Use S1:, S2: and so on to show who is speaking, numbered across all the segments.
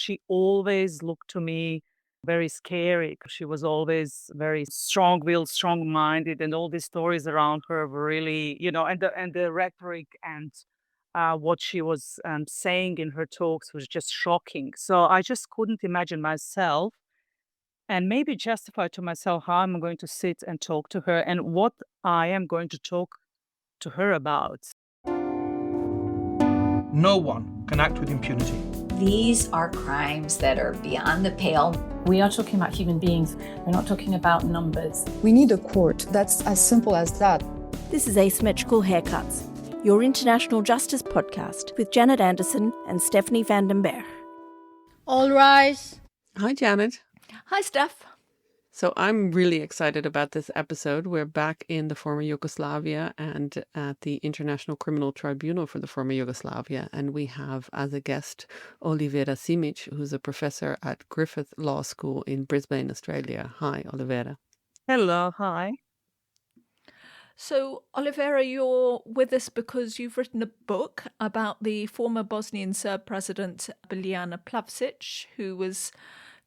S1: She always looked to me very scary. She was always very strong-willed, strong-minded, and all these stories around her were really, and the rhetoric and what she was saying in her talks was just shocking. So I just couldn't imagine myself and maybe justify to myself how I'm going to sit and talk to her and what I am going to talk to her about.
S2: No one can act with impunity.
S3: These are crimes that are beyond the pale.
S4: We are talking about human beings. We're not talking about numbers.
S5: We need a court. That's as simple as that.
S6: This is Asymmetrical Haircuts, your international justice podcast with Janet Anderson and Stephanie van den Berg.
S7: All rise.
S8: Hi, Janet.
S7: Hi, Steph.
S8: So I'm really excited about this episode. We're back in the former Yugoslavia and at the International Criminal Tribunal for the former Yugoslavia. And we have as a guest Olivera Simic, who's a professor at Griffith Law School in Brisbane, Australia. Hi, Olivera.
S1: Hello, hi.
S7: So, Olivera, you're with us because you've written a book about the former Bosnian Serb president Biljana Plavsic, who was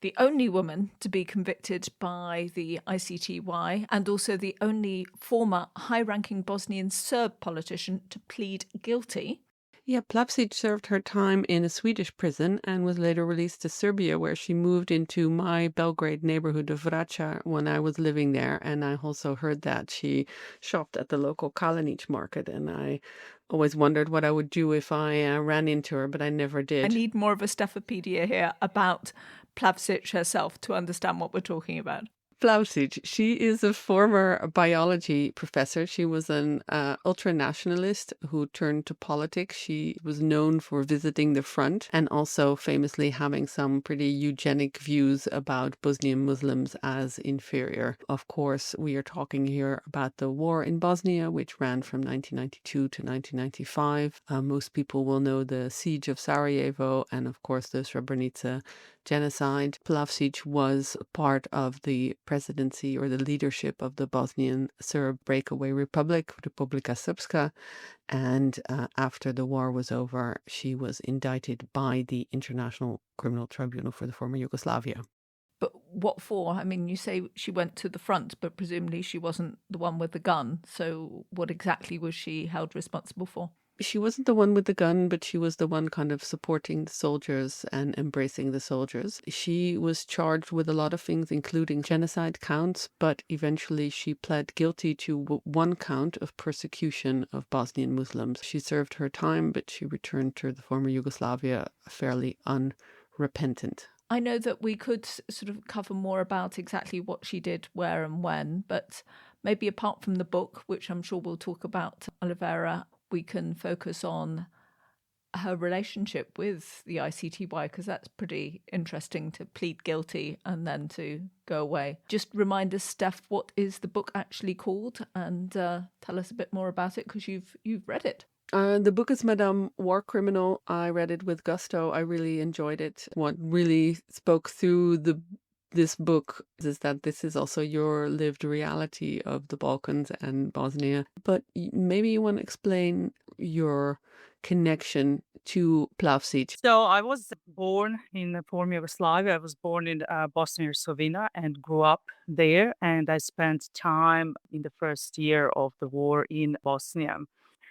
S7: the only woman to be convicted by the ICTY and also the only former high-ranking Bosnian Serb politician to plead guilty.
S8: Yeah, Plavsic served her time in a Swedish prison and was later released to Serbia, where she moved into my Belgrade neighborhood of Vračar when I was living there. And I also heard that she shopped at the local Kalinic market. And I always wondered what I would do if I ran into her, but I never did.
S7: I need more of a Stephopedia here about Plavsic herself to understand what we're talking about.
S8: Plavsic, she is a former biology professor. She was an ultra-nationalist who turned to politics. She was known for visiting the front and also famously having some pretty eugenic views about Bosnian Muslims as inferior. Of course, we are talking here about the war in Bosnia, which ran from 1992 to 1995. Most people will know the siege of Sarajevo and, of course, the Srebrenica genocide. Plavsic was part of the presidency or the leadership of the Bosnian Serb breakaway republic, Republika Srpska, and after the war was over, she was indicted by the International Criminal Tribunal for the former Yugoslavia.
S7: But what for? I mean, you say she went to the front, but presumably she wasn't the one with the gun. So what exactly was she held responsible for?
S8: She wasn't the one with the gun, but she was the one kind of supporting the soldiers and embracing the soldiers. She was charged with a lot of things, including genocide counts, but eventually she pled guilty to one count of persecution of Bosnian Muslims. She served her time, but she returned to the former Yugoslavia fairly unrepentant.
S7: I know that we could sort of cover more about exactly what she did, where and when, but maybe apart from the book, which I'm sure we'll talk about, Olivera, we can focus on her relationship with the ICTY, because that's pretty interesting to plead guilty and then to go away. Just remind us, Steph, what is the book actually called, and tell us a bit more about it, because you've read it.
S8: The book is Madame War Criminal. I read it with gusto. I really enjoyed it. What really spoke through this book is that this is also your lived reality of the Balkans and Bosnia. But maybe you want to explain your connection to Plavsic.
S1: So I was born in the former Yugoslavia. I was born in Bosnia and Herzegovina and grew up there. And I spent time in the first year of the war in Bosnia.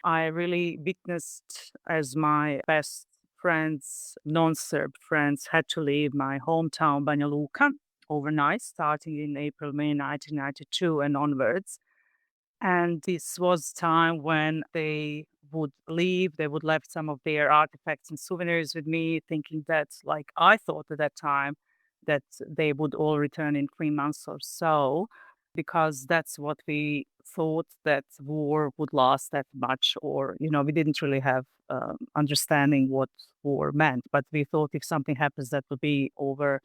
S1: I really witnessed as my best friends, non-Serb friends, had to leave my hometown, Banja Luka, overnight, starting in April, May 1992 and onwards. And this was time when they would leave. They would left some of their artifacts and souvenirs with me, thinking that, like I thought at that time, that they would all return in 3 months or so, because that's what we thought, that war would last that much, or, we didn't really have understanding what war meant, but we thought if something happens, that would be over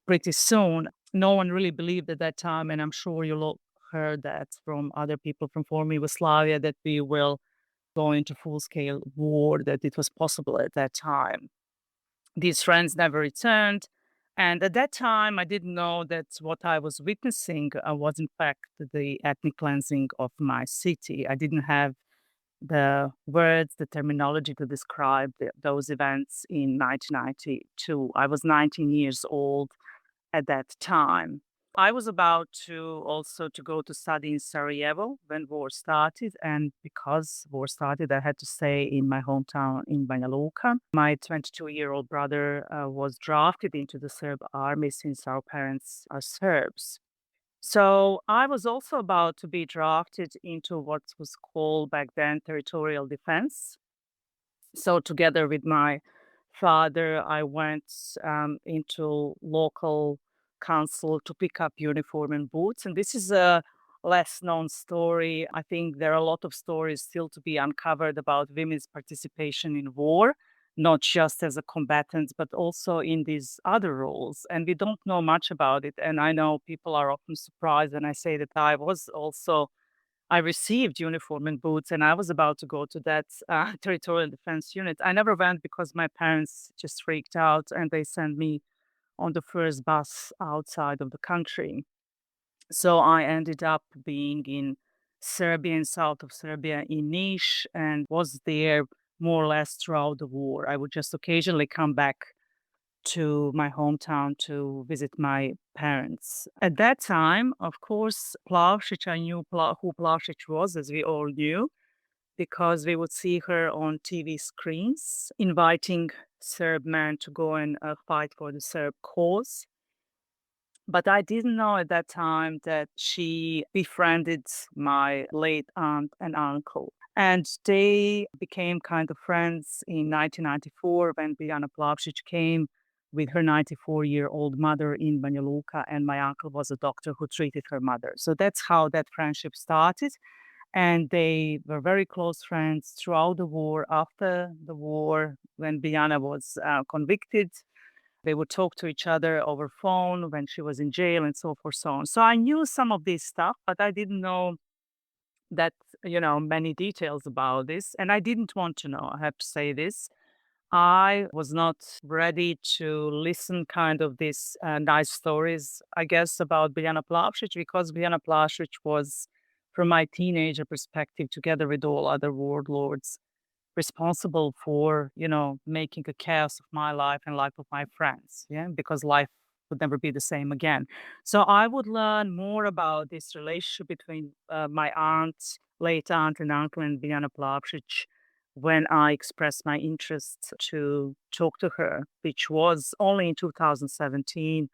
S1: pretty soon. No one really believed at that time, and I'm sure you all heard that from other people from former Yugoslavia, that we will go into full-scale war, that it was possible at that time. These friends never returned, and at that time, I didn't know that what I was witnessing was in fact the ethnic cleansing of my city. I didn't have the words, the terminology to describe those events in 1992. I was 19 years old at that time. I was about to also to go to study in Sarajevo when war started, and because war started, I had to stay in my hometown in Banja Luka. My 22-year-old brother was drafted into the Serb army since our parents are Serbs. So I was also about to be drafted into what was called back then territorial defense. So together with my father, I went into local council to pick up uniform and boots. And this is a less known story. I think there are a lot of stories still to be uncovered about women's participation in war, not just as a combatant, but also in these other roles. And we don't know much about it. And I know people are often surprised when I say that I received uniform and boots, and I was about to go to that territorial defense unit. I never went because my parents just freaked out and they sent me on the first bus outside of the country. So I ended up being in Serbia, in south of Serbia, in Niš, and was there more or less throughout the war. I would just occasionally come back to my hometown to visit my parents. At that time, of course, Plavsic, I knew who Plavsic was, as we all knew, because we would see her on TV screens inviting Serb men to go and fight for the Serb cause. But I didn't know at that time that she befriended my late aunt and uncle. And they became kind of friends in 1994 when Biljana Plavsic came with her 94-year-old mother in Banja Luka, and my uncle was a doctor who treated her mother. So that's how that friendship started. And they were very close friends throughout the war. After the war, when Biljana was convicted, they would talk to each other over phone when she was in jail and so forth, so on. So I knew some of this stuff, but I didn't know that, many details about this. And I didn't want to know, I have to say this. I was not ready to listen kind of these nice stories, I guess, about Biljana Plavsic, because Biljana Plavsic was, from my teenager perspective, together with all other warlords, responsible for, making a chaos of my life and life of my friends. Yeah, because life would never be the same again. So I would learn more about this relationship between my late aunt and uncle, and Biljana Plavsic when I expressed my interest to talk to her, which was only in 2017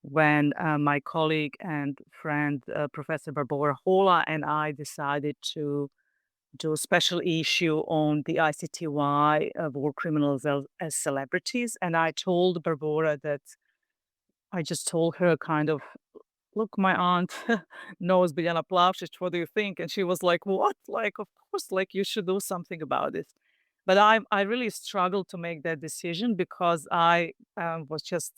S1: when my colleague and friend, Professor Barbara Hola, and I decided to do a special issue on the ICTY war criminals as celebrities. And I told Barbara that I just told her kind of, look, my aunt knows Biljana Plavsic. What do you think? And she was like, what? Like, of course, like you should do something about it. But I really struggled to make that decision because I was just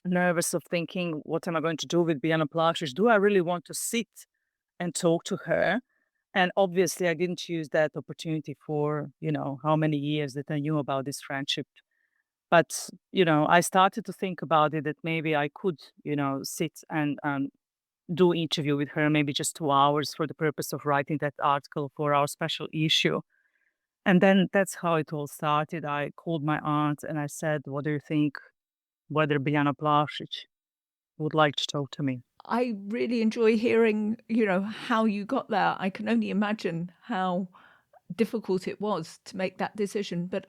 S1: nervous of thinking, what am I going to do with Biljana Plavsic? Do I really want to sit and talk to her? And obviously, I didn't use that opportunity for, how many years that I knew about this friendship. But, I started to think about it that maybe I could, sit and do interview with her, maybe just 2 hours for the purpose of writing that article for our special issue. And then that's how it all started. I called my aunt and I said, what do you think whether Biljana Plavsic would like to talk to me?
S7: I really enjoy hearing, how you got there. I can only imagine how difficult it was to make that decision. But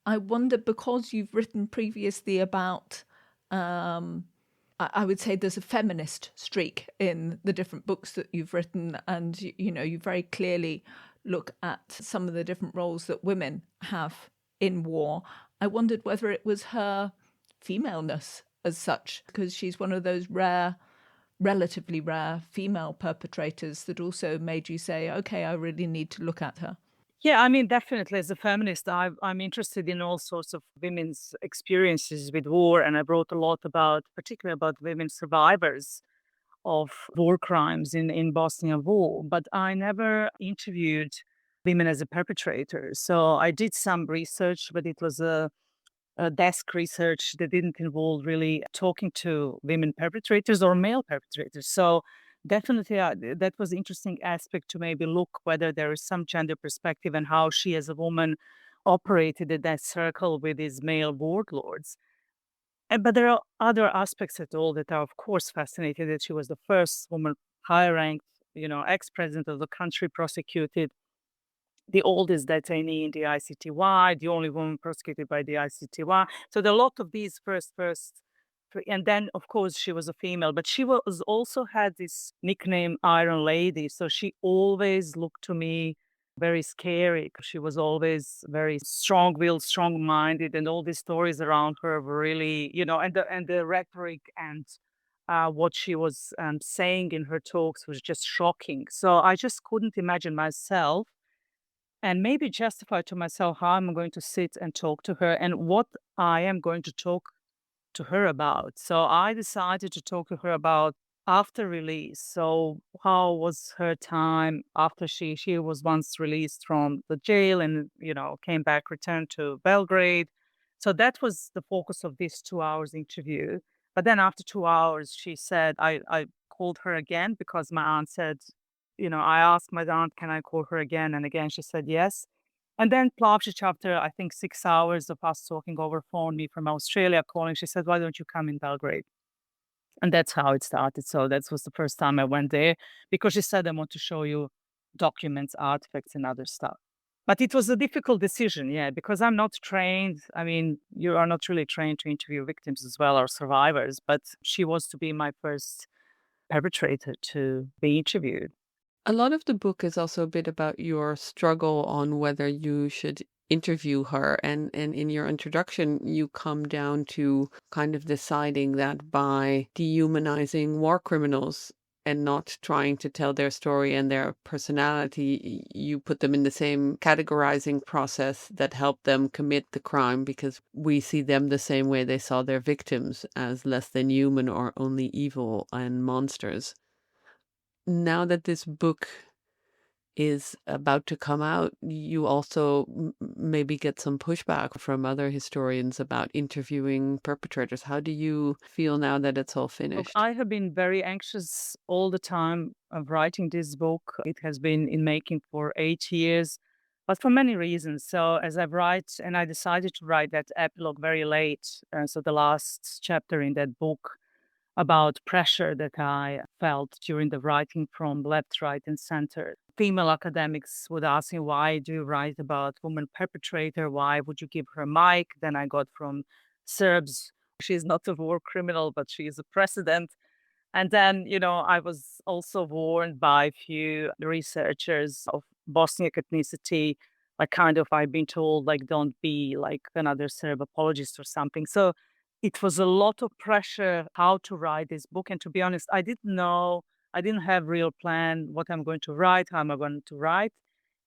S7: I wonder, because you've written previously about, I would say there's a feminist streak in the different books that you've written. And, you very clearly look at some of the different roles that women have in war. I wondered whether it was her femaleness as such, because she's one of those relatively rare female perpetrators that also made you say, okay, I really need to look at her.
S1: Yeah, I mean, definitely. As a feminist, I'm interested in all sorts of women's experiences with war, and I wrote a lot particularly about women survivors of war crimes in Bosnian war. But I never interviewed women as a perpetrator. So I did some research, but it was a desk research that didn't involve really talking to women perpetrators or male perpetrators. So Definitely, that was interesting aspect to maybe look whether there is some gender perspective and how she as a woman operated in that circle with these male warlords. But there are other aspects at all that are, of course, fascinating. That she was the first woman, high ranked, ex-president of the country prosecuted, the oldest detainee in the ICTY, the only woman prosecuted by the ICTY. So there are a lot of these and then of course she was a female, but she was also had this nickname Iron Lady. So she always looked to me very scary, 'cause she was always very strong-willed, strong-minded, and all these stories around her were really, and the rhetoric and what she was saying in her talks was just shocking. So I just couldn't imagine myself and maybe justify to myself how I'm going to sit and talk to her and what I am going to talk to her about. So I decided to talk to her about after release. So how was her time after she was once released from the jail and came back, returned to Belgrade. So that was the focus of this 2 hours interview. But then after 2 hours, she said I called her again because my aunt said, I asked my aunt, can I call her again? And again, she said yes. And then Plavsic, after I think 6 hours of us talking over phone, me from Australia calling, she said, "Why don't you come in Belgrade?" And that's how it started. So that was the first time I went there because she said, "I want to show you documents, artifacts, and other stuff." But it was a difficult decision, yeah, because I'm not trained. I mean, you are not really trained to interview victims as well or survivors, but she was to be my first perpetrator to be interviewed.
S8: A lot of the book is also a bit about your struggle on whether you should interview her. And in your introduction, you come down to kind of deciding that by dehumanizing war criminals and not trying to tell their story and their personality, you put them in the same categorizing process that helped them commit the crime because we see them the same way they saw their victims, as less than human or only evil and monsters. Now that this book is about to come out, you also maybe get some pushback from other historians about interviewing perpetrators. How do you feel now that it's all
S1: Look,
S8: finished?
S1: I have been very anxious all the time of writing this book. It has been in making for 8 years, but for many reasons. So as I write, and I decided to write that epilogue very late, so the last chapter in that book about pressure that I felt during the writing from left, right, and center. Female academics would ask me, why do you write about woman perpetrator? Why would you give her a mic? Then I got from Serbs, she's not a war criminal, but she is a precedent. And then, I was also warned by a few researchers of Bosniak ethnicity, like kind of I've been told, like, don't be like another Serb apologist or something. So it was a lot of pressure how to write this book. And to be honest, I didn't know, I didn't have real plan what I'm going to write, how am I going to write.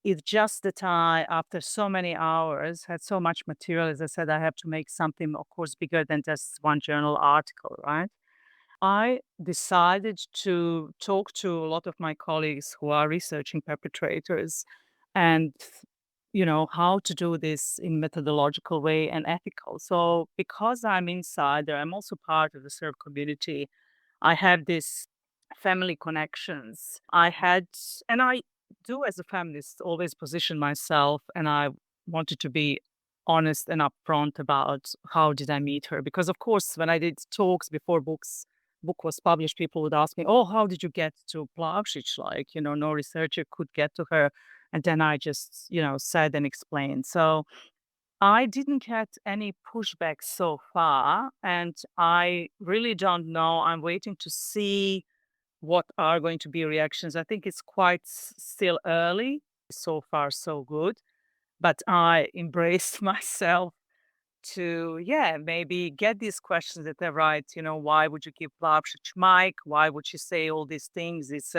S1: It's just that I, after so many hours, had so much material. As I said, I have to make something, of course, bigger than just one journal article, right? I decided to talk to a lot of my colleagues who are researching perpetrators and how to do this in methodological way and ethical. So because I'm insider, I'm also part of the Serb community. I have this family connections. And I do as a feminist always position myself, and I wanted to be honest and upfront about how did I meet her. Because of course, when I did talks before book was published, people would ask me, "Oh, how did you get to Plavsic? Like, no researcher could get to her." And then I just, said and explained. So I didn't get any pushback so far, and I really don't know. I'm waiting to see what are going to be reactions. I think it's quite still early. So far, so good. But I embraced myself to, yeah, maybe get these questions that are right. Why would you give Plavsic mic? Why would she say all these things? It's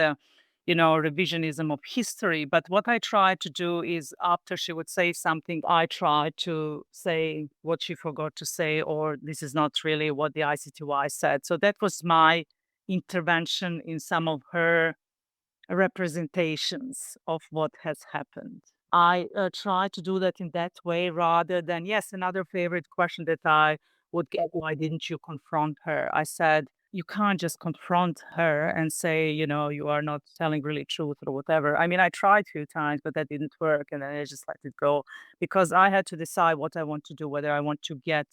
S1: revisionism of history. But what I try to do is after she would say something, I try to say what she forgot to say, or this is not really what the ICTY said. So that was my intervention in some of her representations of what has happened. I try to do that in that way rather than, yes, another favorite question that I would get, why didn't you confront her? I said, you can't just confront her and say, you are not telling really truth or whatever. I mean, I tried a few times, but that didn't work. And then I just let it go because I had to decide what I want to do, whether I want to get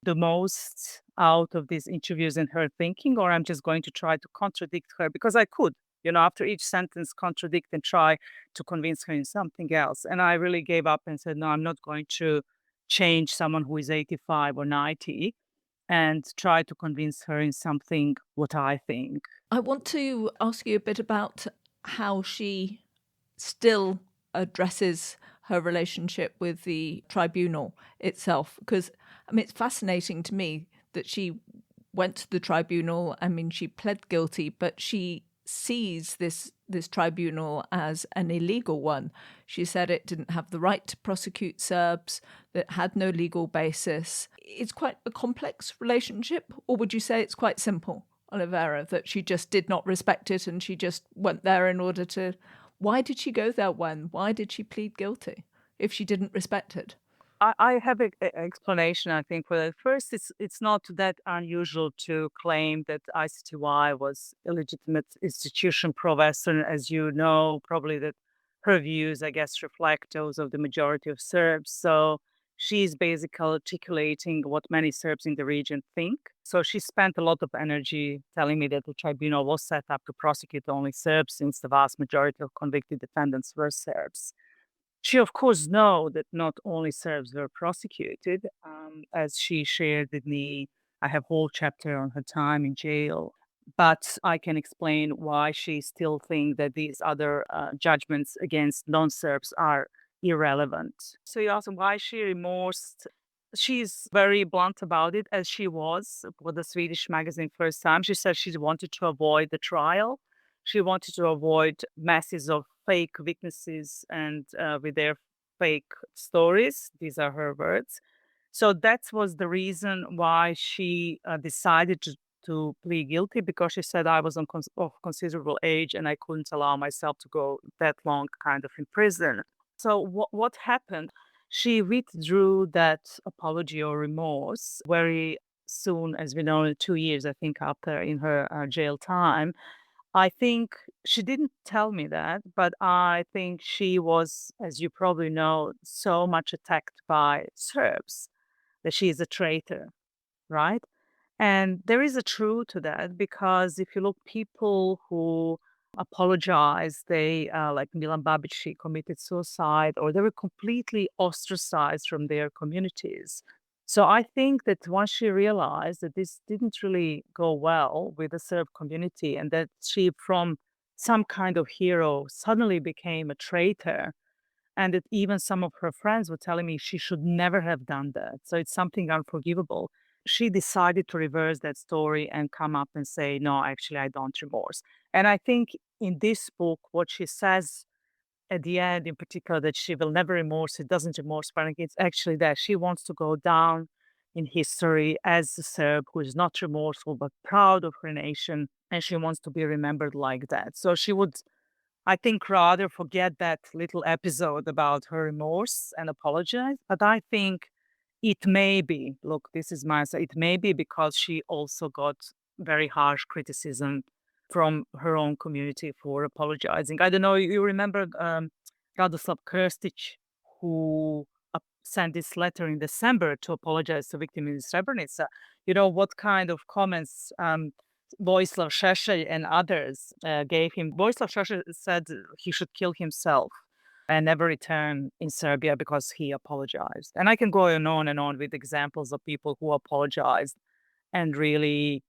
S1: the most out of these interviews and her thinking, or I'm just going to try to contradict her because I could, after each sentence, contradict and try to convince her in something else. And I really gave up and said, no, I'm not going to change someone who is 85 or 90 and try to convince her in something what I think.
S7: I want to ask you a bit about how she still addresses her relationship with the tribunal itself, because it's fascinating to me that she went to the tribunal. I mean, she pled guilty, but she sees this tribunal as an illegal one. She said it didn't have the right to prosecute Serbs, that had no legal basis. It's quite a complex relationship, or would you say it's quite simple, Olivera, that she just did not respect it and she just went there in order to... Why did she go there when? Why did she plead guilty if she didn't respect it?
S1: I have an explanation, I think, for that. First, it's not that unusual to claim that ICTY was a legitimate institution pro-Western, as you know, probably that her views, I guess, reflect those of the majority of Serbs. So she's basically articulating what many Serbs in the region think. So she spent a lot of energy telling me that the tribunal was set up to prosecute only Serbs, since the vast majority of convicted defendants were Serbs. She, of course, know that not only Serbs were prosecuted, as she shared with me. I have a whole chapter on her time in jail, but I can explain why she still thinks that these other judgments against non-Serbs are irrelevant. So you ask why she remorsed. She's very blunt about it, as she was for the Swedish magazine first time. She said she wanted to avoid the trial. She wanted to avoid masses of fake witnesses and with their fake stories. These are her words. So that was the reason why she decided to plead guilty, because she said I was of considerable age and I couldn't allow myself to go that long kind of in prison. So what happened? She withdrew that apology or remorse very soon, as we know, 2 years, I think, after in her jail time. I think she didn't tell me that, but I think she was, as you probably know, so much attacked by Serbs that she is a traitor, right? And there is a truth to that, because if you look, people who apologize, they like Milan Babic, she committed suicide, or they were completely ostracized from their communities. So I think that once she realized that this didn't really go well with the Serb community, and that she, from some kind of hero, suddenly became a traitor, and that even some of her friends were telling me she should never have done that. So it's something unforgivable. She decided to reverse that story and come up and say, no, actually, I don't remorse. And I think in this book, what she says at the end, in particular, that she will never remorse, it doesn't remorse for anything, it's actually that she wants to go down in history as a Serb who is not remorseful but proud of her nation, and she wants to be remembered like that. So she would, I think, rather forget that little episode about her remorse and apologize. But I think it may be, look, this is my say, it may be because she also got very harsh criticism from her own community for apologizing. I don't know, you remember Radoslav Krstić, who sent this letter in December to apologize to victims in Srebrenica. You know, what kind of comments Vojislav Šešelj and others gave him. Vojislav Šešelj said he should kill himself and never return in Serbia because he apologized. And I can go on and on with examples of people who apologized and really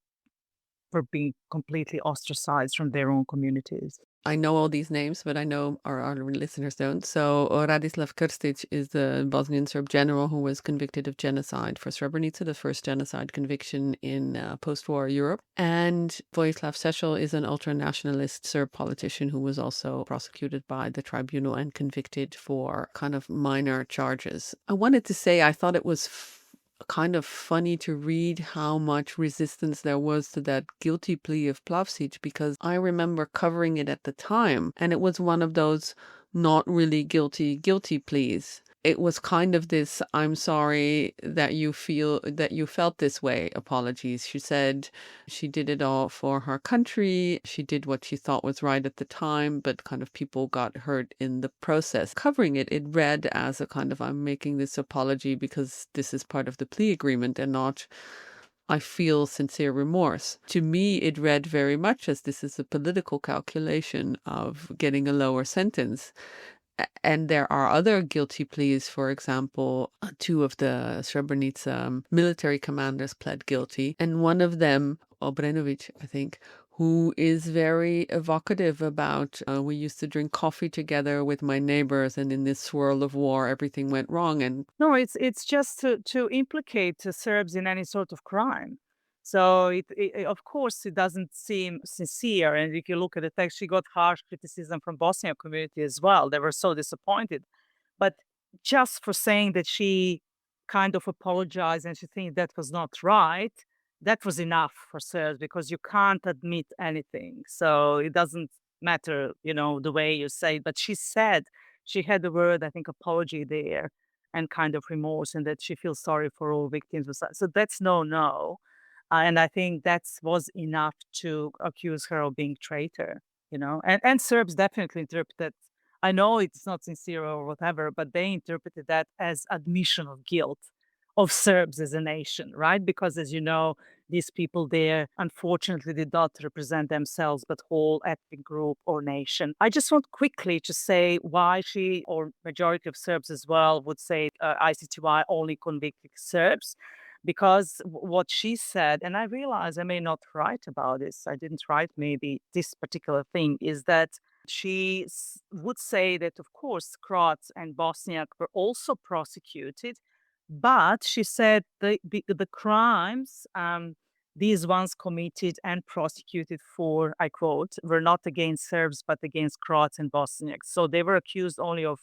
S1: were being completely ostracized from their own communities.
S8: I know all these names, but I know our listeners don't. So Radislav Krstić is the Bosnian Serb general who was convicted of genocide for Srebrenica, the first genocide conviction in post-war Europe. And Vojislav Šešelj is an ultra-nationalist Serb politician who was also prosecuted by the tribunal and convicted for kind of minor charges. I wanted to say I thought it was kind of funny to read how much resistance there was to that guilty plea of Plavsic, because I remember covering it at the time, and it was one of those not really guilty pleas. it was kind of this, I'm sorry that you felt this way apologies. She said she did it all for her country. She did what she thought was right at the time, but kind of people got hurt in the process. Covering it, it read as a kind of, I'm making this apology because this is part of the plea agreement and not, I feel sincere remorse. To me, it read very much as this is a political calculation of getting a lower sentence. And there are other guilty pleas. For example, two of the Srebrenica military commanders pled guilty, and one of them, Obrenović, I think, who is very evocative about, we used to drink coffee together with my neighbors, and in this swirl of war, everything went wrong. And
S1: No, it's just to implicate Serbs in any sort of crime. So of course it doesn't seem sincere. And if you look at the text, she got harsh criticism from Bosnian community as well. They were so disappointed. But just for saying that she kind of apologized and she thinks that was not right, that was enough for Serbs because you can't admit anything. So it doesn't matter, the way you say it. But she said she had the word, I think, apology there and kind of remorse, and that she feels sorry for all victims. So that's no. And I think that was enough to accuse her of being traitor. And Serbs definitely interpret that. I know it's not sincere or whatever, but they interpreted that as admission of guilt of Serbs as a nation, right? Because as you know, these people there unfortunately did not represent themselves, but whole ethnic group or nation. I just want quickly to say why she, or majority of Serbs as well, would say ICTY only convicted Serbs. Because what she said, and I realize I may not write about this, I didn't write maybe this particular thing, is that she would say that, of course, Croats and Bosniak were also prosecuted, but she said the crimes these ones committed and prosecuted for, I quote, were not against Serbs, but against Croats and Bosniaks. So they were accused only of,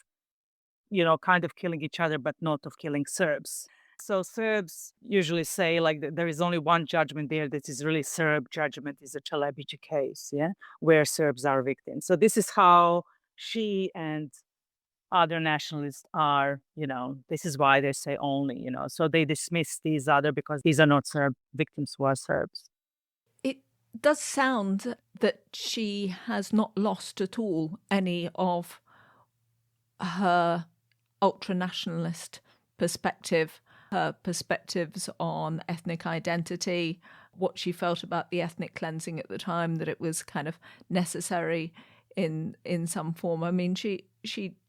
S1: kind of killing each other, but not of killing Serbs. So Serbs usually say like there is only one judgment there that is really Serb judgment is a Celebici case, yeah, where Serbs are victims. So this is how she and other nationalists are, this is why they say only, so they dismiss these other because these are not Serb victims who are Serbs.
S7: It does sound that she has not lost at all any of her ultra-nationalist perspective, her perspectives on ethnic identity, what she felt about the ethnic cleansing at the time, that it was kind of necessary in some form. I mean, she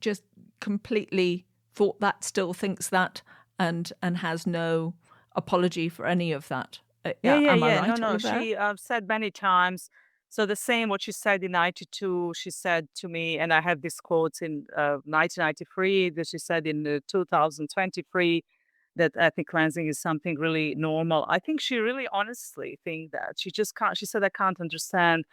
S7: just completely thought that, still thinks that, and has no apology for any of that.
S1: Yeah.
S7: Am I right,
S1: No.
S7: Olivera?
S1: She said many times. So the same what she said in 92, she said to me, and I have this quote in 1993 that she said in 2023 that ethnic cleansing is something really normal. I think she really honestly think that. She just can't. She said, I can't understand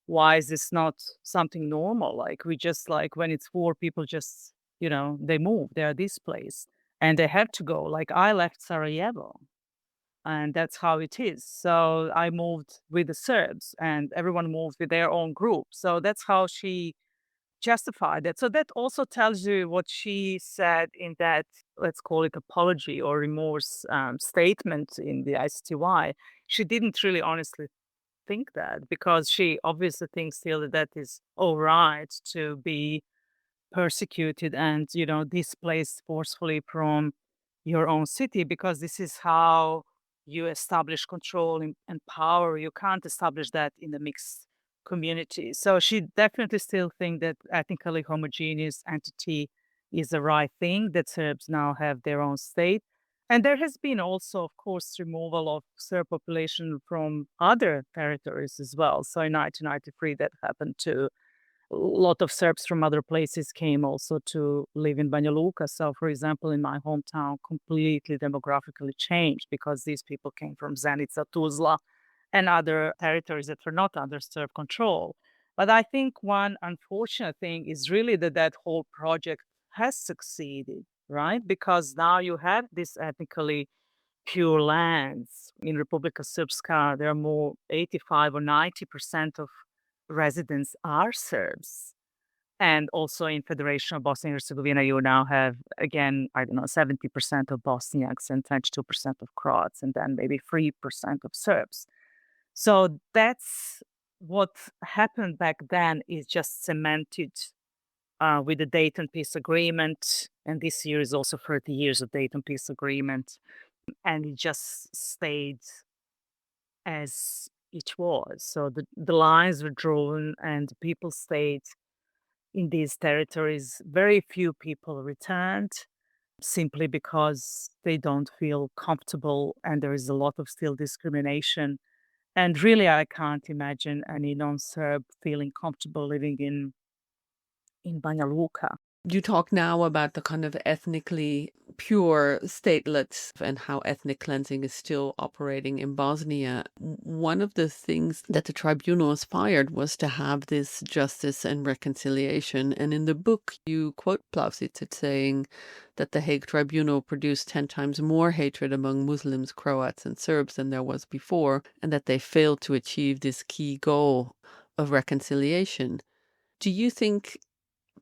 S1: why is this not something normal? Like we just like when it's war, people just, they move, they are displaced and they have to go. Like I left Sarajevo and that's how it is. So I moved with the Serbs and everyone moved with their own group. So that's how she justified it. So that also tells you what she said in that, let's call it apology or remorse statement in the ICTY. She didn't really honestly think that because she obviously thinks still that that is all right to be persecuted and, displaced forcefully from your own city because this is how you establish control and power. You can't establish that in a mixed community. So she definitely still think that ethnically homogeneous entity is the right thing, that Serbs now have their own state. And there has been also, of course, removal of Serb population from other territories as well. So in 1993, that happened too. A lot of Serbs from other places came also to live in Banja Luka. So, for example, in my hometown, completely demographically changed because these people came from Zenica, Tuzla, and other territories that were not under Serb control. But I think one unfortunate thing is really that that whole project has succeeded, right? Because now you have this ethnically pure lands in Republika Srpska. There are more 85 or 90% of residents are Serbs. And also in Federation of Bosnia and Herzegovina, you now have, again, I don't know, 70% of Bosniaks and 22% of Croats, and then maybe 3% of Serbs. So that's what happened back then is just cemented with the Dayton Peace Agreement. And this year is also 30 years of Dayton Peace Agreement. And it just stayed as it was. So the lines were drawn and people stayed in these territories. Very few people returned simply because they don't feel comfortable and there is a lot of still discrimination. And really, I can't imagine any non-Serb feeling comfortable living in Banja Luka.
S8: You talk now about the kind of ethnically pure statelets and how ethnic cleansing is still operating in Bosnia. One of the things that the tribunal aspired was to have this justice and reconciliation. And in the book, you quote Plavsic as saying that the Hague Tribunal produced 10 times more hatred among Muslims, Croats, and Serbs than there was before, and that they failed to achieve this key goal of reconciliation. Do you think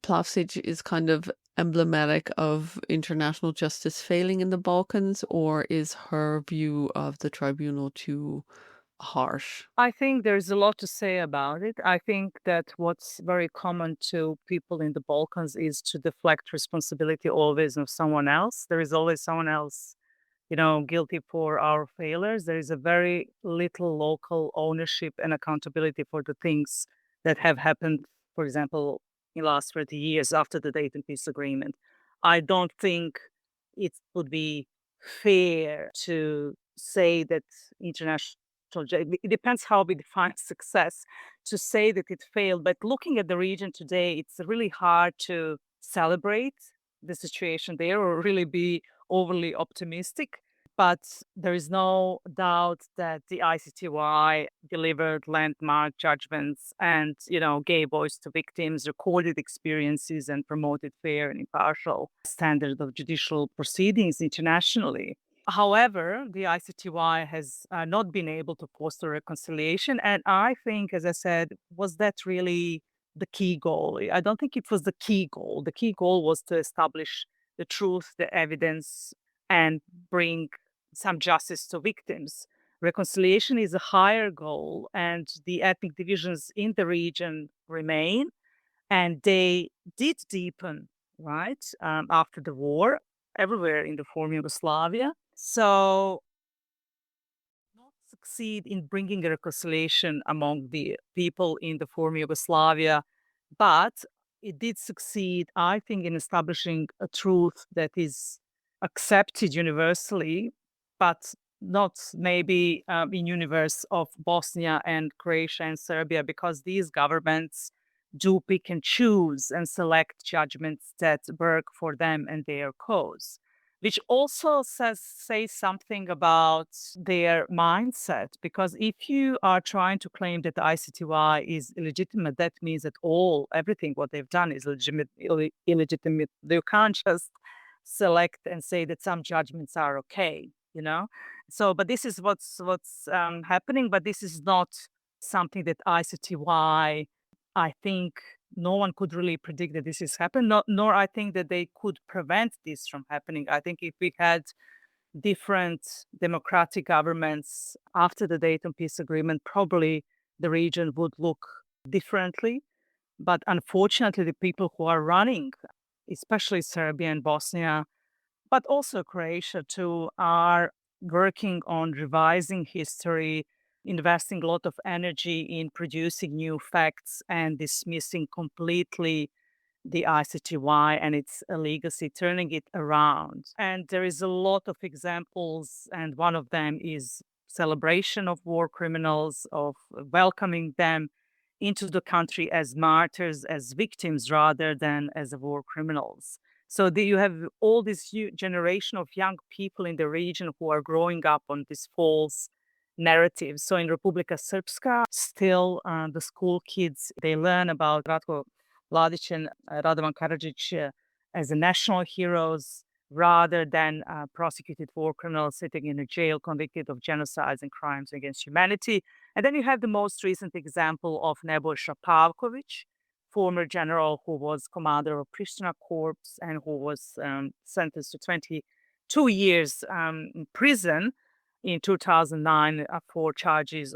S8: Plavsic is kind of emblematic of international justice failing in the Balkans, or is her view of the tribunal too harsh?
S1: I think there's a lot to say about it. I think that what's very common to people in the Balkans is to deflect responsibility always on someone else. There is always someone else, guilty for our failures. There is a very little local ownership and accountability for the things that have happened, for example, in the last 30 years after the Dayton Peace Agreement. I don't think it would be fair to say that international it depends how we define success to say that it failed. But looking at the region today, it's really hard to celebrate the situation there or really be overly optimistic. But there is no doubt that the ICTY delivered landmark judgments and, gave voice to victims, recorded experiences, and promoted fair and impartial standards of judicial proceedings internationally. However, the ICTY has not been able to foster reconciliation. And I think, as I said, was that really the key goal? I don't think it was the key goal. The key goal was to establish the truth, the evidence, and bring some justice to victims. Reconciliation is a higher goal, and the ethnic divisions in the region remain, and they did deepen, right, after the war, everywhere in the former Yugoslavia. So, not succeed in bringing a reconciliation among the people in the former Yugoslavia, but it did succeed, I think, in establishing a truth that is accepted universally, but not maybe in universe of Bosnia and Croatia and Serbia, because these governments do pick and choose and select judgments that work for them and their cause, which also says something about their mindset. Because if you are trying to claim that the ICTY is illegitimate, that means that everything what they've done is illegitimate. You can't just select and say that some judgments are okay, So, but this is what's happening. But this is not something that ICTY, I think, no one could really predict that this is happening, nor I think that they could prevent this from happening. I think if we had different democratic governments after the Dayton Peace Agreement, probably the region would look differently. But unfortunately, the people who are running, especially Serbia and Bosnia, but also Croatia too, are working on revising history, investing a lot of energy in producing new facts and dismissing completely the ICTY and its legacy, turning it around. And there is a lot of examples, and one of them is celebration of war criminals, of welcoming them into the country as martyrs, as victims, rather than as war criminals. So you have all this generation of young people in the region who are growing up on this false narrative. So in Republika Srpska, still the school kids, they learn about Ratko Mladic and Radovan Karadžić as the national heroes rather than prosecuted war criminals sitting in a jail convicted of genocides and crimes against humanity. And then you have the most recent example of Nebojša Pavković, former general who was commander of Pristina Corps and who was sentenced to 22 years in prison in 2009 for charges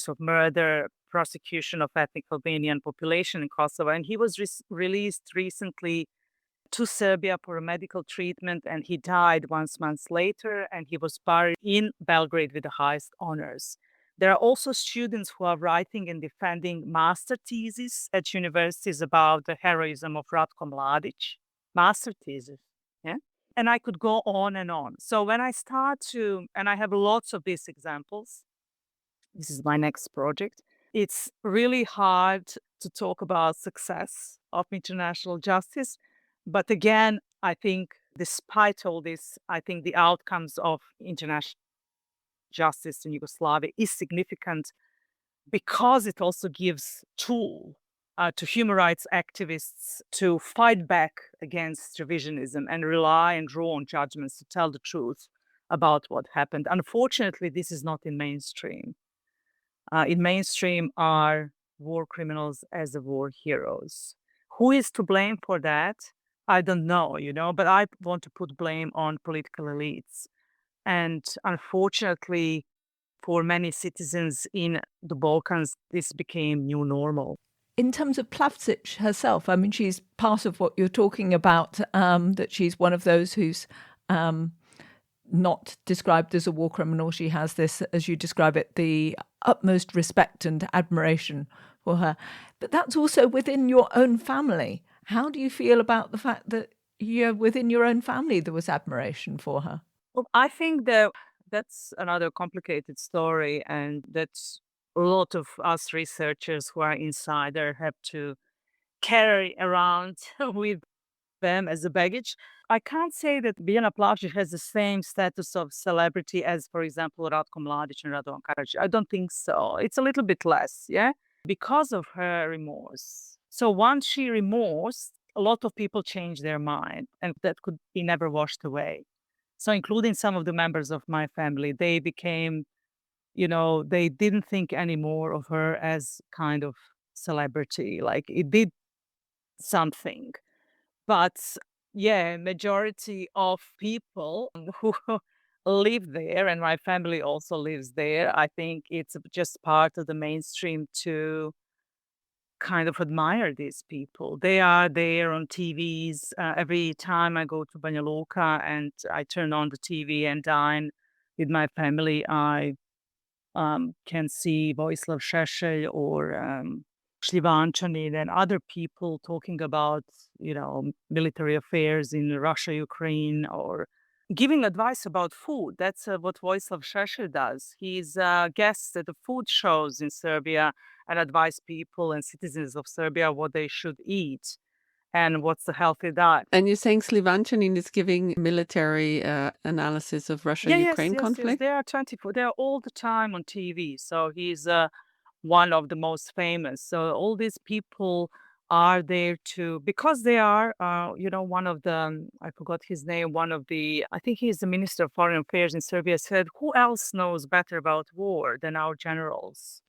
S1: of murder, prosecution of ethnic Albanian population in Kosovo. And he was released recently to Serbia for a medical treatment, and he died 1 month later, and he was buried in Belgrade with the highest honors. There are also students who are writing and defending master theses at universities about the heroism of Ratko Mladic. Master thesis, yeah? And I could go on and on. So when I start to, and I have lots of these examples, this is my next project, it's really hard to talk about success of international justice. But again, I think despite all this, I think the outcomes of international justice in Yugoslavia is significant because it also gives tool to human rights activists to fight back against revisionism and rely and draw on judgments to tell the truth about what happened. Unfortunately, this is not in mainstream. In mainstream are war criminals as the war heroes. Who is to blame for that? I don't know, but I want to put blame on political elites. And unfortunately, for many citizens in the Balkans, this became new normal.
S7: In terms of Plavsic herself, I mean, she's part of what you're talking about, that she's one of those who's not described as a war criminal. She has this, as you describe it, the utmost respect and admiration for her. But that's also within your own family. How do you feel about the fact that within your own family there was admiration for her?
S1: Well, I think that's another complicated story, and that's a lot of us researchers who are inside there have to carry around with them as a baggage. I can't say that Biljana Plavsic has the same status of celebrity as, for example, Ratko Mladic and Radovan Karadzic. I don't think so. It's a little bit less, yeah, because of her remorse. So once she remorsed, a lot of people changed their mind, and that could be never washed away. So including some of the members of my family, they became, they didn't think anymore of her as kind of celebrity. Like it did something. But yeah, majority of people who live there, and my family also lives there, I think it's just part of the mainstream to kind of admire these people. They are there on TVs. Every time I go to Banja Luka and I turn on the TV and dine with my family, I can see Vojislav Šešelj or Šljivančanin and other people talking about, military affairs in Russia, Ukraine, or giving advice about food. That's what Vojislav Šešelj does. He's a guest at the food shows in Serbia and advise people and citizens of Serbia what they should eat and what's the healthy diet.
S8: And you're saying Šljivančanin is giving military analysis of Russia-Ukraine conflict?
S1: Yes. They are 24. They are all the time on TV. So he's one of the most famous. So all these people are there because they are, one of the, I forgot his name, I think he's the Minister of Foreign Affairs in Serbia, said, who else knows better about war than our generals?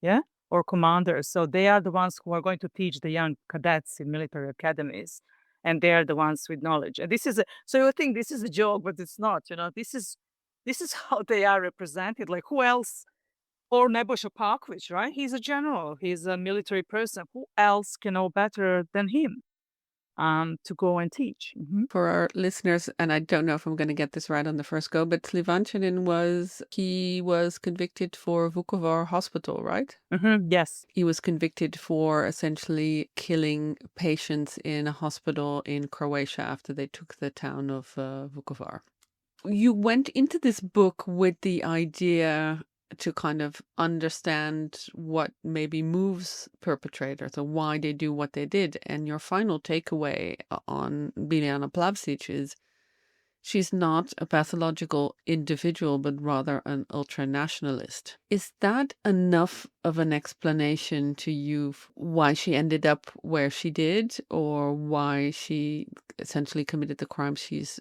S1: Yeah? Or commanders. So they are the ones who are going to teach the young cadets in military academies. And they are the ones with knowledge. And so you think this is a joke, but it's not, this is how they are represented. Like who else? Or Nebojša Paković, right? He's a general. He's a military person. Who else can know better than him to go and teach? Mm-hmm.
S8: For our listeners, and I don't know if I'm going to get this right on the first go, but Šljivančanin was convicted for Vukovar hospital, right?
S1: Mm-hmm. Yes.
S8: He was convicted for essentially killing patients in a hospital in Croatia after they took the town of Vukovar. You went into this book with the idea to kind of understand what maybe moves perpetrators or why they do what they did. And your final takeaway on Biljana Plavsic is she's not a pathological individual, but rather an ultra-nationalist. Is that enough of an explanation to you why she ended up where she did, or why she essentially committed the crime she's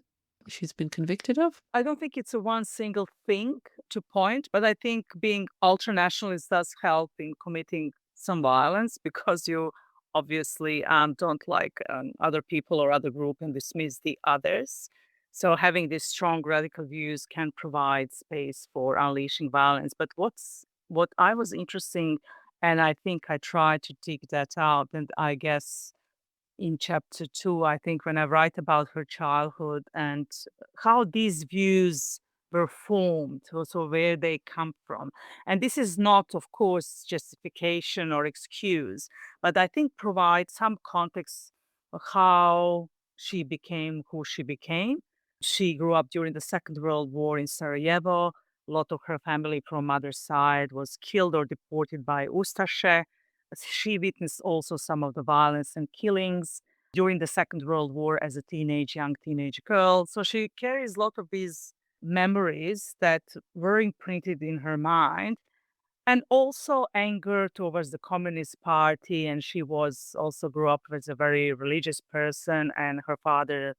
S8: been convicted of?
S1: I don't think it's a one single thing to point, but I think being ultra-nationalist does help in committing some violence because you obviously don't like other people or other group and dismiss the others. So having these strong radical views can provide space for unleashing violence. But what I was interesting, and I think I tried to dig that out, and I guess in chapter 2, I think when I write about her childhood and how these views were formed, also where they come from. And this is not, of course, justification or excuse, but I think provides some context of how she became who she became. She grew up during the Second World War in Sarajevo. A lot of her family from mother's side was killed or deported by Ustaše. She witnessed also some of the violence and killings during the Second World War as a young teenage girl. So she carries a lot of these memories that were imprinted in her mind, and also anger towards the Communist Party. And she was also grew up as a very religious person, and her father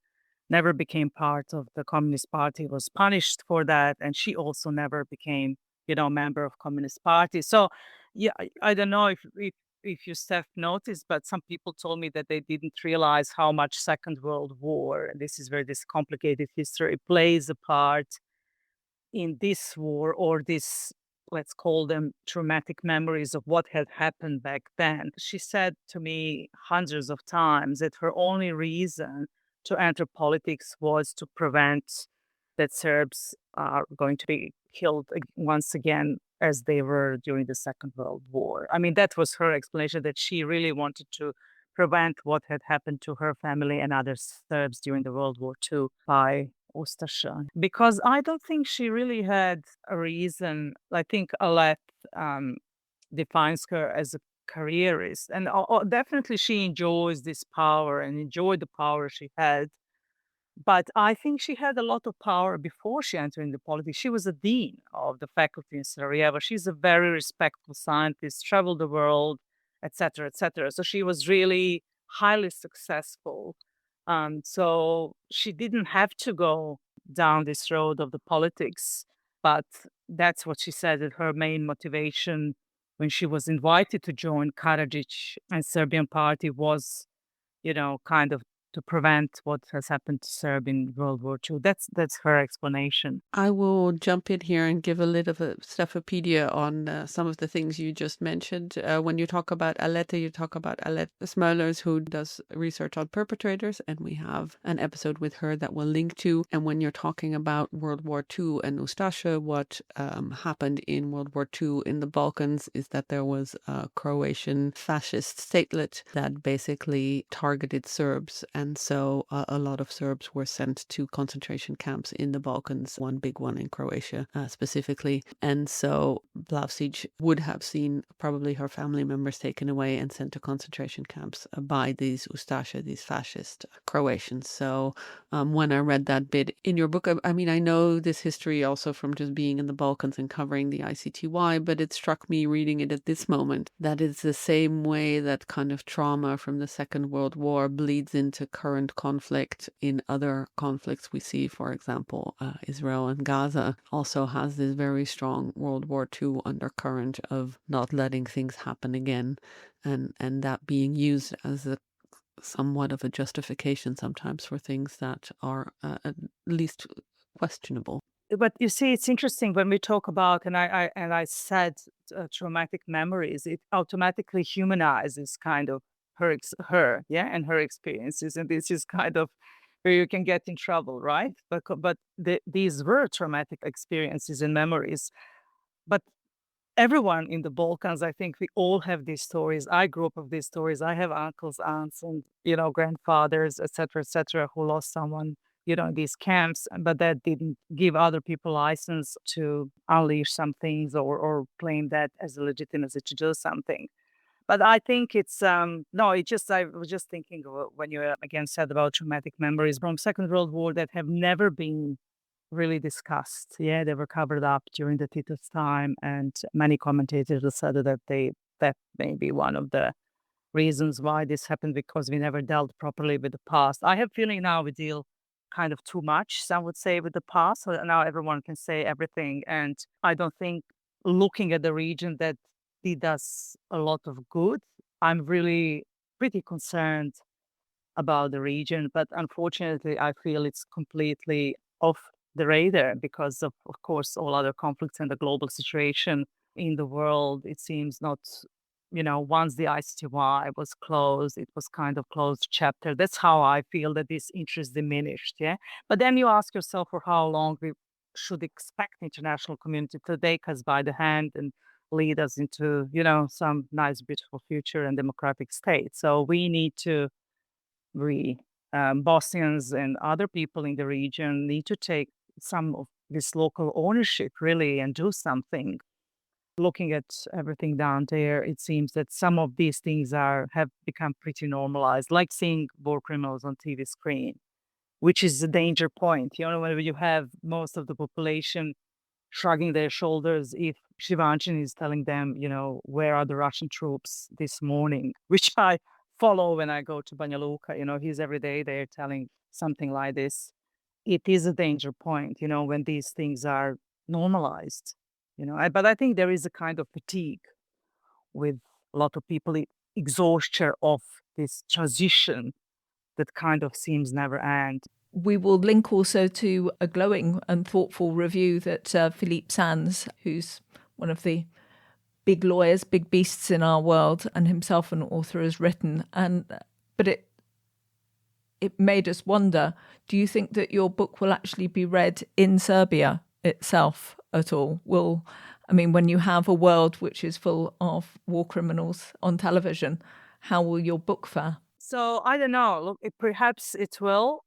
S1: never became part of the Communist Party, was punished for that, and she also never became, member of Communist Party. So, yeah, I don't know if you, Steph, noticed, but some people told me that they didn't realize how much Second World War, and this is where this complicated history plays a part in this war, or this, let's call them traumatic memories of what had happened back then. She said to me hundreds of times that her only reason to enter politics was to prevent that Serbs are going to be killed once again as they were during the Second World War. I mean, that was her explanation, that she really wanted to prevent what had happened to her family and other Serbs during the World War II by Ustasha. Because I don't think she really had a reason. I think Alet um, defines her as a careerist. And definitely she enjoys this power and enjoyed the power she had. But I think she had a lot of power before she entered into politics. She was a dean of the faculty in Sarajevo. She's a very respectful scientist, traveled the world, etc., etc. So she was really highly successful. So she didn't have to go down this road of the politics, but that's what she said, that her main motivation when she was invited to join Karadzic and Serbian party was, kind of to prevent what has happened to Serbia in World War II. That's her explanation.
S8: I will jump in here and give a little of a Stephopedia on some of the things you just mentioned. When you talk about Aletta, you talk about Aletta Smolers, who does research on perpetrators, and we have an episode with her that we'll link to. And when you're talking about World War II and Ustasha, what happened in World War II in the Balkans is that there was a Croatian fascist statelet that basically targeted Serbs. And so a lot of Serbs were sent to concentration camps in the Balkans, one big one in Croatia specifically. And so Plavsic would have seen probably her family members taken away and sent to concentration camps by these Ustasha, these fascist Croatians. So when I read that bit in your book, I mean, I know this history also from just being in the Balkans and covering the ICTY, but it struck me reading it at this moment that it's the same way that kind of trauma from the Second World War bleeds into current conflict in other conflicts we see. For example, Israel and Gaza also has this very strong World War II undercurrent of not letting things happen again, and that being used as a somewhat of a justification sometimes for things that are at least questionable.
S1: But you see, it's interesting when we talk about, and I said traumatic memories, it automatically humanizes kind of her, yeah, and her experiences, and this is kind of where you can get in trouble, right? But these were traumatic experiences and memories. But everyone in the Balkans, I think we all have these stories. I grew up with these stories. I have uncles, aunts, and grandfathers, etc., who lost someone, in these camps, but that didn't give other people license to unleash some things or claim that as a legitimacy to do something. But I think it's no, it just I was just thinking when you again said about traumatic memories from Second World War that have never been really discussed. Yeah, they were covered up during the Tito's time, and many commentators have said that may be one of the reasons why this happened, because we never dealt properly with the past. I have feeling now we deal kind of too much, some would say, with the past. So now everyone can say everything, and I don't think looking at the region that did us a lot of good. I'm really pretty concerned about the region, but unfortunately, I feel it's completely off the radar because of course, all other conflicts and the global situation in the world. It seems not, once the ICTY was closed, it was kind of closed chapter. That's how I feel that this interest diminished. Yeah. But then you ask yourself for how long we should expect the international community to take us by the hand and lead us into, some nice, beautiful future and democratic state. So we need to we Bosnians and other people in the region need to take some of this local ownership really and do something. Looking at everything down there, it seems that some of these things have become pretty normalized, like seeing war criminals on TV screen, which is a danger point. When you have most of the population shrugging their shoulders if Shivanchin is telling them, where are the Russian troops this morning, which I follow when I go to Banja Luka. He's every day there telling something like this. It is a danger point, when these things are normalized, but I think there is a kind of fatigue with a lot of people, exhaustion of this transition that kind of seems never end.
S7: We will link also to a glowing and thoughtful review that Philippe Sands, who's one of the big lawyers, big beasts in our world, and himself an author, has written. But it made us wonder, do you think that your book will actually be read in Serbia itself at all? When you have a world which is full of war criminals on television, how will your book fare?
S1: So I don't know. Look, perhaps it will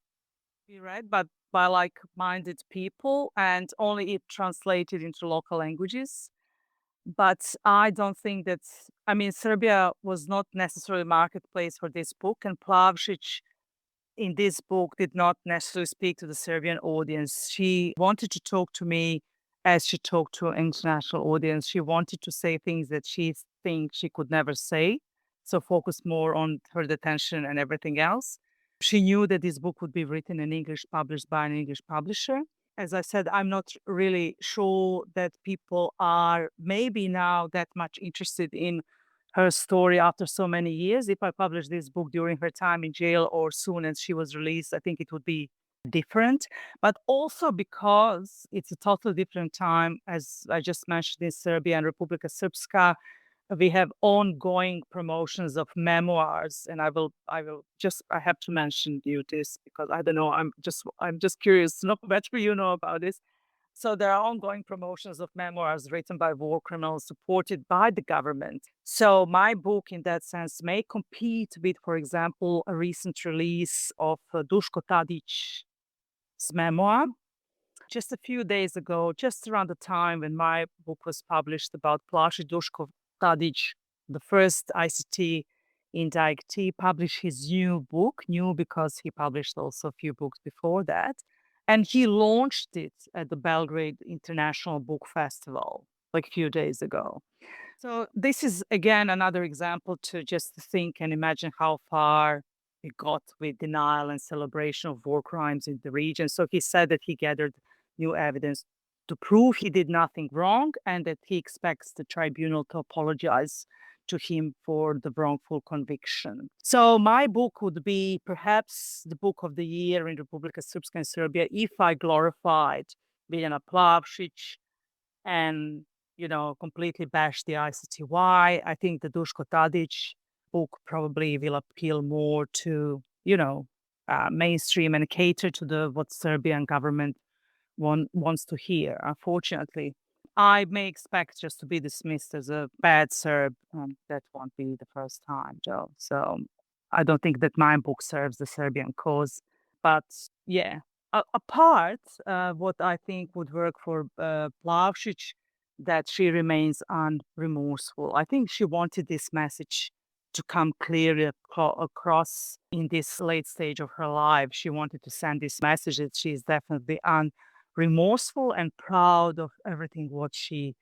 S1: be read, but by like-minded people and only it translated into local languages. But I don't think that, Serbia was not necessarily a marketplace for this book, and Plavsic in this book did not necessarily speak to the Serbian audience. She wanted to talk to me as she talked to an international audience. She wanted to say things that she thinks she could never say, so focus more on her detention and everything else. She knew that this book would be written in English, published by an English publisher. As I said, I'm not really sure that people are maybe now that much interested in her story after so many years. If I published this book during her time in jail or soon as she was released, I think it would be different. But also because it's a totally different time, as I just mentioned, in Serbia and Republika Srpska, we have ongoing promotions of memoirs, and I have to mention you this because I don't know, I'm just curious to know better you know about this. So there are ongoing promotions of memoirs written by war criminals supported by the government. So my book in that sense may compete with, for example, a recent release of Duško Tadić's memoir. Just a few days ago, just around the time when my book was published about Plavsic, Duško Tadić, the first ICT inductee, published his new book, new because he published also a few books before that. And he launched it at the Belgrade International Book Festival like a few days ago. So this is, again, another example to just think and imagine how far it got with denial and celebration of war crimes in the region. So he said that he gathered new evidence to prove he did nothing wrong and that he expects the tribunal to apologize to him for the wrongful conviction. So my book would be perhaps the book of the year in Republika Srpska and Serbia if I glorified Biljana Plavsic and, completely bashed the ICTY. I think the Duško Tadić book probably will appeal more to, mainstream and cater to what Serbian government wants to hear. Unfortunately, I may expect just to be dismissed as a bad Serb. That won't be the first time, Joe. So I don't think that my book serves the Serbian cause. But yeah, apart, what I think would work for Plavsic, that she remains unremorseful. I think she wanted this message to come clearly across in this late stage of her life. She wanted to send this message that she is definitely remorseful and proud of everything what she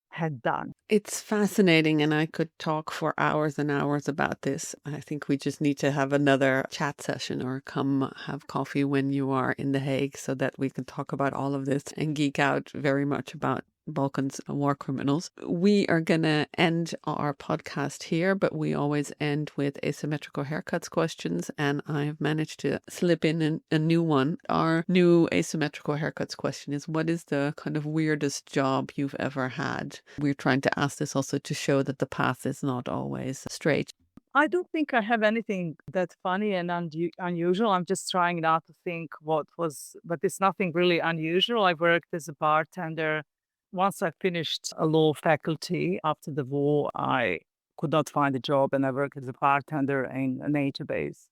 S1: had done.
S8: It's fascinating, and I could talk for hours and hours about this. I think we just need to have another chat session or come have coffee when you are in The Hague so that we can talk about all of this and geek out very much about Balkans war criminals. We are going to end our podcast here, but we always end with asymmetrical haircuts questions, and I've managed to slip in a new one. Our new asymmetrical haircuts question is, what is the kind of weirdest job you've ever had? We're trying to ask this also to show that the path is not always straight.
S1: I don't think I have anything that funny and unusual. I'm just trying not to think what was, but it's nothing really unusual. I worked as a bartender. Once I finished a law faculty after the war, I could not find a job and I worked as a bartender in a nature base.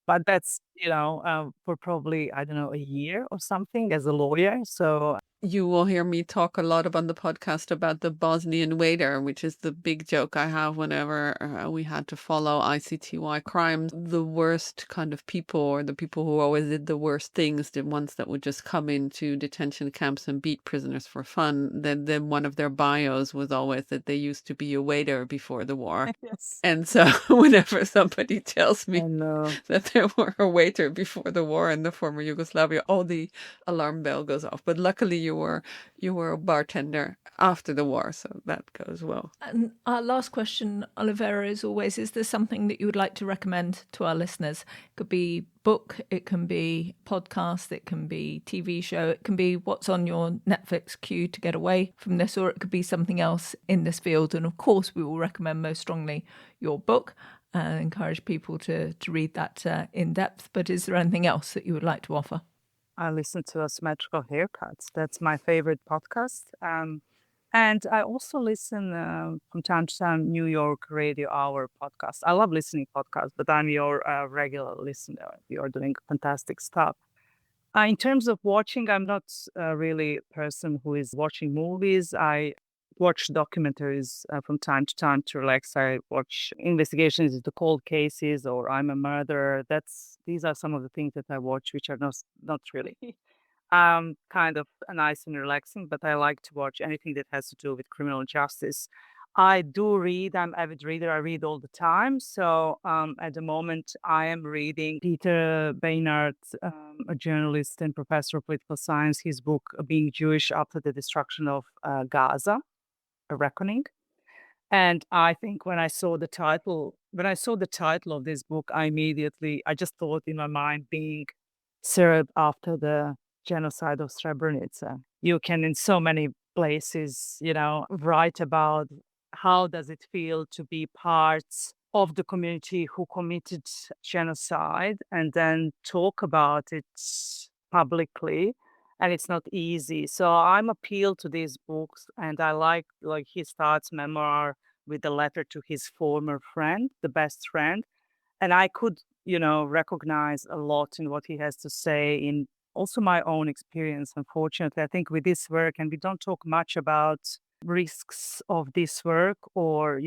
S1: But that's, for probably, I don't know, a year or something as a lawyer. So
S8: you will hear me talk a lot on the podcast about the Bosnian waiter, which is the big joke I have whenever we had to follow ICTY crimes. The worst kind of people, or the people who always did the worst things, the ones that would just come into detention camps and beat prisoners for fun. Then one of their bios was always that they used to be a waiter before the war.
S1: yes.
S8: And so whenever somebody tells me
S1: And
S8: that they were a waiter before the war in the former Yugoslavia, all the alarm bell goes off. But luckily you were a bartender after the war, so that goes well.
S7: And our last question, Olivera, is always, is there something that you would like to recommend to our listeners? It could be book, it can be podcast, it can be TV show, it can be what's on your Netflix queue to get away from this, or it could be something else in this field. And of course, we will recommend most strongly your book and encourage people to read that in depth. But is there anything else that you would like to offer?
S1: I listen to Asymmetrical Haircuts. That's my favorite podcast. And I also listen from time to time New York Radio Hour podcast. I love listening podcasts, but I'm your regular listener. You're doing fantastic stuff. In terms of watching, I'm not really a person who is watching movies. I watch documentaries from time to time to relax. I watch investigations into cold cases, or I'm a murderer. These are some of the things that I watch, which are not really kind of nice and relaxing, but I like to watch anything that has to do with criminal justice. I do read. I'm an avid reader. I read all the time. So at the moment, I am reading Peter Beinart, a journalist and professor of political science, his book, Being Jewish After the Destruction of Gaza, A Reckoning. And I think when I saw the title of this book, I just thought in my mind, being Serb after the genocide of Srebrenica. You can, in so many places, write about how does it feel to be part of the community who committed genocide and then talk about it publicly. And it's not easy. So I'm appealed to these books, and I like he starts memoir with a letter to his former friend, the best friend. And I could, recognize a lot in what he has to say, in also my own experience. Unfortunately, I think with this work, and we don't talk much about risks of this work or,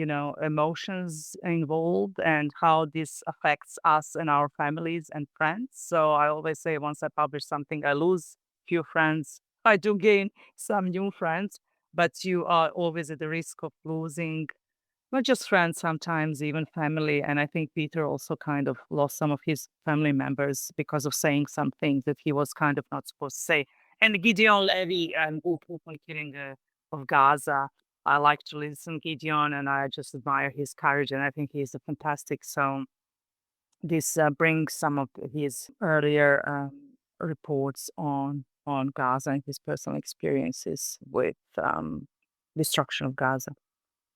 S1: emotions involved and how this affects us and our families and friends. So I always say, once I publish something, I lose few friends. I do gain some new friends, but you are always at the risk of losing not just friends, sometimes even family. And I think Peter also kind of lost some of his family members because of saying some things that he was kind of not supposed to say. And Gideon Levy and killing of Gaza, I like to listen to Gideon, and I just admire his courage, and I think he's a fantastic. So this brings some of his earlier reports on Gaza and his personal experiences with destruction of Gaza.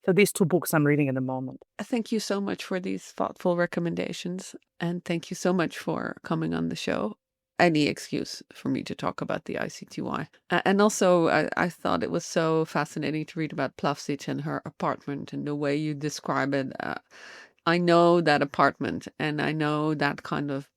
S1: So these two books I'm reading at the moment.
S8: Thank you so much for these thoughtful recommendations. And thank you so much for coming on the show. Any excuse for me to talk about the ICTY. And also, I thought it was so fascinating to read about Plavsic and her apartment and the way you describe it. I know that apartment, and I know that kind of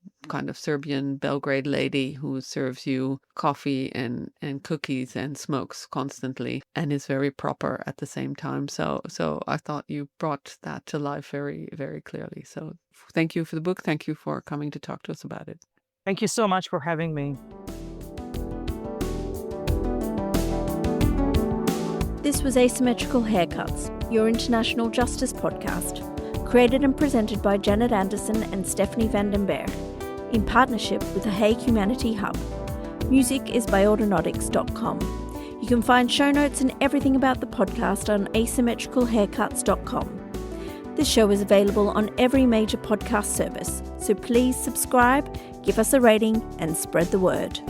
S8: Serbian Belgrade lady who serves you coffee and cookies and smokes constantly and is very proper at the same time. So I thought you brought that to life very, very clearly. So thank you for the book. Thank you for coming to talk to us about it.
S1: Thank you so much for having me.
S6: This was Asymmetrical Haircuts, your international justice podcast, created and presented by Janet Anderson and Stephanie van den Berg, in partnership with the Hague Humanity Hub. Music is by Autonautics.com. You can find show notes and everything about the podcast on asymmetricalhaircuts.com. This show is available on every major podcast service, so please subscribe, give us a rating, and spread the word.